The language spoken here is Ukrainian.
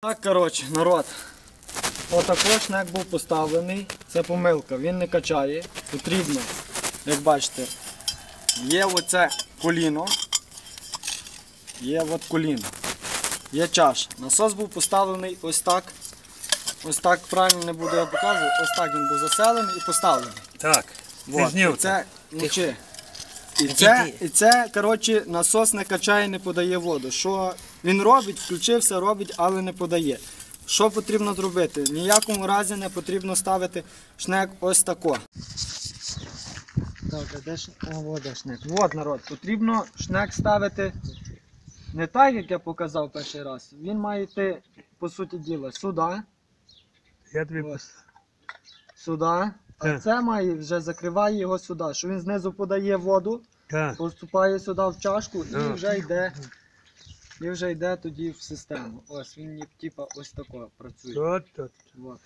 Так, коротше, народ. Отакий шнек був поставлений. Це помилка, він не качає. Потрібно, як бачите, є оце коліно. Є от коліно. Є чаша. Насос був поставлений ось так. Ось так, правильно не буду я показувати. Ось так він був заселений і поставлений. Так, Вот. І це, коротше, насос не качає, не подає воду. Що він робить, включився, робить, але не подає. Що потрібно зробити? В ніякому разі не потрібно ставити шнек ось тако. Так, а де шнек? От, народ, потрібно шнек ставити не так, як я показав перший раз. Він має йти, по суті діла, сюди. Я тобі Ось. Сюди. А це має вже закриває його сюди, що він знизу подає воду, поступає сюди в чашку і вже йде тоді в систему. Ось він типа ось тако працює. От. Вот.